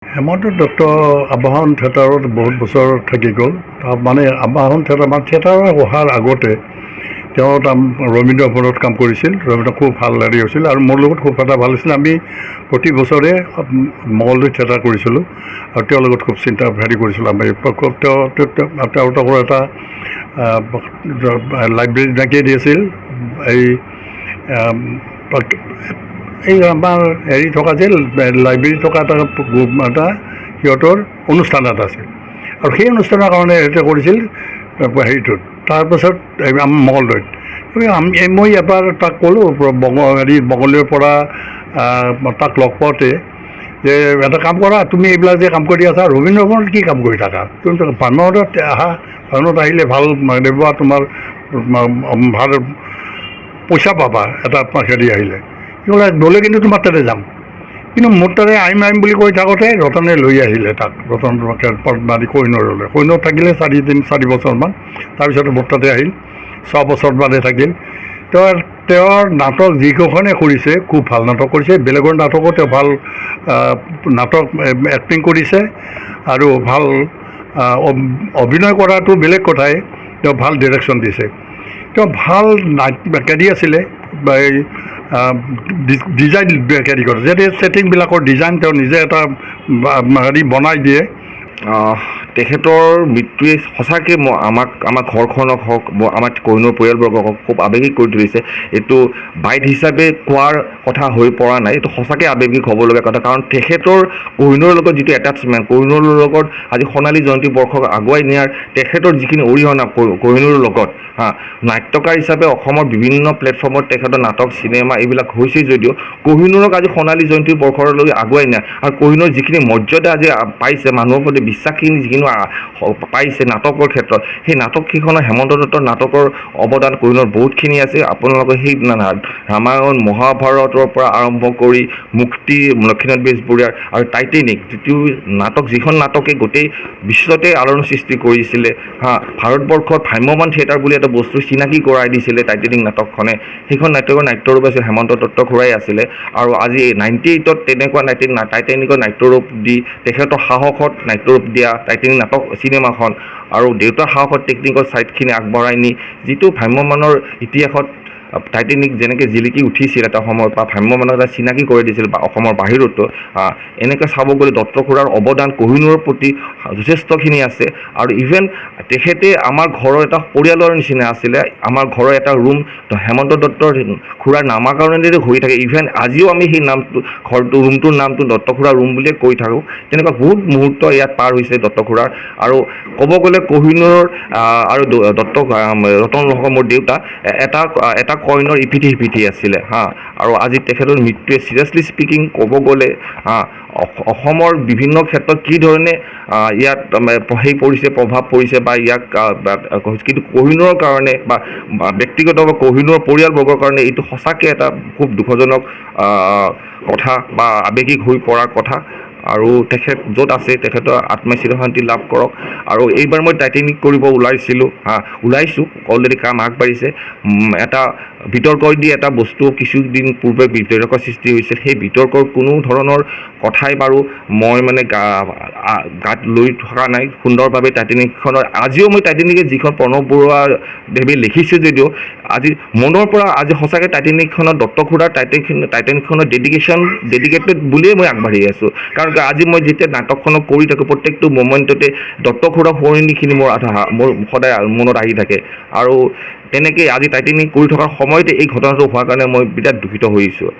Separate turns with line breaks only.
হেমন্ত দত্ত আবাহন থিয়েটাৰত বহুত বছৰ থাকি গ'ল। মানে আবাহন থিয়েটাৰ মানে থিয়েটাৰত অহাৰ আগতে তেওঁ ৰবীন্দ্ৰ ভৱনত কাম কৰিছিল। ৰবীন্দ্ৰ খুব ভাল হেৰি হৈছিল আৰু মোৰ লগত খুব এটা ভাল হৈছিল। আমি প্ৰতি বছৰে মঙলদৈ থিয়েটাৰ কৰিছিলোঁ আৰু তেওঁৰ লগত খুব হেৰি কৰিছিলোঁ। আমি তেওঁলোকৰ এটা লাইব্ৰেৰী নাকি দিছিল। এই আমাৰ হেৰি থকা যে লাইব্ৰেৰী থকা এটা সিহঁতৰ অনুষ্ঠান এটা আছিল আৰু সেই অনুষ্ঠানৰ কাৰণে সিহঁতে কৰিছিল হেৰিটোত। তাৰপাছত আমাৰ মঙলদৈত মই এবাৰ তাক ক'লোঁ মঙলদৈৰ পৰা তাক লগ পাওঁতে যে এটা কাম কৰা, তুমি এইবিলাক যে কাম কৰি আছা ৰবীন্দ্ৰ ভৱনত কি কাম কৰি থাকা, তুমি ভাওনাত আহা, ভাওনাত আহিলে ভাল দেৱা, তোমাৰ ভাল পইচা পাবা এটা হেৰি আহিলে। গ'লে কিন্তু তোমাৰ তাতে যাম। কিন্তু মোৰ তাতে আহিম বুলি কৈ থাকোঁতে ৰতনে লৈ আহিলে তাক। ৰতন কহিনুৰলৈ থাকিলে 4 বছৰমান। তাৰপিছত মোৰ তাতে আহিল, 6 বছৰ বাদে থাকিল। তেওঁৰ নাটক যিকেইখনে কৰিছে খুব ভাল নাটক কৰিছে। বেলেগৰ নাটকো তেওঁ ভাল নাটক এক্টিং কৰিছে আৰু ভাল অভিনয় কৰাটো বেলেগ কথাই, তেওঁ ভাল ডিৰেকশ্যন দিছে। তেওঁ ভাল হেৰি আছিলে, এই ডিজাইন হেৰি কৰে, যে ছেটিংবিলাকৰ ডিজাইন তেওঁ নিজে এটা হেৰি বনাই দিয়ে।
তেখেতৰ মৃত্যুৱে সঁচাকৈ আমাৰ ঘৰখনক হওক, আমাৰ কহিনুৰ পৰিয়ালবৰ্গক হওক খুব আৱেগিক কৰি তুলিছে। এইটো বাইট হিচাপে কোৱাৰ কথা হৈ পৰা নাই, এইটো সঁচাকৈ আৱেগিক হ'বলগীয়া কথা। কাৰণ তেখেতৰ কহিনুৰৰ লগত যিটো এটাচমেণ্ট, কহিনুৰৰ লগত আজি সোণালী জয়ন্তী বৰ্ষক আগুৱাই নিয়াৰ তেখেতৰ যিখিনি অৰিহণা কহিনুৰৰ লগত নাট্যকাৰ হিচাপে অসমৰ বিভিন্ন প্লেটফৰ্মত তেখেতৰ নাটক, চিনেমা এইবিলাক হৈছে যদিও কহিনুৰক আজি সোণালী জয়ন্তী বৰ্ষলৈ আগুৱাই নিয়া আৰু কহিনুৰ যিখিনি মৰ্যাদা আজি পাইছে, মানুহৰ প্ৰতি বিশ্বাসখিনি যিখিনি পাইছে নাটকৰ ক্ষেত্ৰত, সেই নাটককেইখনৰ হেমন্ত দত্তৰ নাটকৰ অৱদান কহিনুৰ বহুতখিনি আছে। আপোনালোকে সেই ৰামায়ণ মহাভাৰতৰ পৰা আৰম্ভ কৰি মুক্তি, লক্ষ্মীনাথ বেজবৰুৱাৰ আৰু টাইটেনিক যিটো নাটক, যিখন নাটকে গোটেই বিশ্বতে আলোড়ন সৃষ্টি কৰিছিলে। ভাৰতবৰ্ষত ভ্ৰাম্যমান থিয়েটাৰ বুলি এটা বস্তু চিনাকি কৰাই দিছিলে টাইটেনিক নাটকখনে। সেইখন নাটকৰ নাট্যৰূপ আছিল হেমন্ত দত্ত খুৰাই আছিলে। আৰু আজি 98ত তেনেকুৱা টাইটেনিকৰ নাট্যৰূপ দি তেখেতৰ সাহসত নাট্যৰূপ দিয়া টাইটেনিক নাটক চিনেমাখন আৰু দেউতাৰ সাহসত টেকনিকৰ ছাইডখিনি আগবঢ়াই নি যিটো ভ্ৰাম্যমানৰ ইতিহাসত টাইটেনিক যেনেকৈ জিলিকি উঠিছিল এটা সময়ত বা ভ্ৰাম্যমানক এটা চিনাকি কৰি দিছিল বা অসমৰ বাহিৰতো, এনেকৈ চাব গ'লে দত্ত খুৰাৰ অৱদান কহিনুৰৰ প্ৰতি যথেষ্টখিনি আছে। আৰু ইভেন তেখেতে আমাৰ ঘৰৰ এটা পৰিয়ালৰ নিচিনা আছিলে। আমাৰ ঘৰৰ এটা ৰুম হেমন্ত দত্তৰ খুৰাৰ নামাকৰণেৰে হৈ থাকে। ইভেন আজিও আমি সেই নামটো ৰুমটোৰ নামটো দত্ত খুৰাৰ ৰুম বুলিয়ে কৈ থাকোঁ। তেনেকুৱা বহুত মুহূৰ্ত ইয়াত পাৰ হৈছে দত্ত খুৰাৰ। আৰু ক'ব গ'লে কহিনুৰ আৰু ৰতন মোৰ দেউতা এটা কইনৰ ইপিঠি সিপিঠি আছিলে আৰু আজি তেখেতৰ মৃত্যুৱে চিৰিয়াছলি স্পিকিং ক'ব গ'লে অসমৰ বিভিন্ন ক্ষেত্ৰত কি ধৰণে ইয়াত সেই পৰিছে, প্ৰভাৱ পৰিছে বা ইয়াক কিন্তু কহিনুৰৰ কাৰণে বা ব্যক্তিগতভাৱে কহিনুৰৰ পৰিয়ালবৰ্গৰ কাৰণে এইটো সঁচাকৈ এটা খুব দুখজনক কথা বা আৱেগিক হৈ পৰাৰ কথা। আৰু তেখেত য'ত আছে তেখেতৰ আত্মাই চিৰশান্তি লাভ কৰক। আৰু এইবাৰ মই টাইটেনিক কৰিব ওলাইছোঁ, অলৰেডি কাম আগবাঢ়িছে। এটা বিতৰ্ক দি এটা বস্তু কিছুদিন পূৰ্বে বিতৰ্কৰ সৃষ্টি হৈছিল। সেই বিতৰ্কৰ কোনো ধৰণৰ কথাই বাৰু মই মানে গাত লৈ থকা নাই। সুন্দৰভাৱে টাইটেনিকখনৰ আজিও মই টাইটেনিকে যিখন প্ৰণৱ বৰুৱা দেৱে লিখিছোঁ যদিও আজি মনৰ পৰা আজি সঁচাকৈ টাইটেনিকখনত দত্ত খুৰাৰ টাইটেনিকখনৰ ডেডিকেটেড বুলিয়েই মই আগবাঢ়ি আছোঁ। কাৰণ আজি মই যেতিয়া নাটকখনক কৰি থাকোঁ প্ৰত্যেকটো মমেণ্টতে দত্ত খুৰাৰ সোঁৱৰণিখিনি মোৰ সদায় মনত আহি থাকে। আৰু তেনেকৈ আজি টাইটেনিক কৰি থকাৰ সময়তে এই ঘটনাটো হোৱাৰ কাৰণে মই বিৰাট দুখিত হৈছোঁ।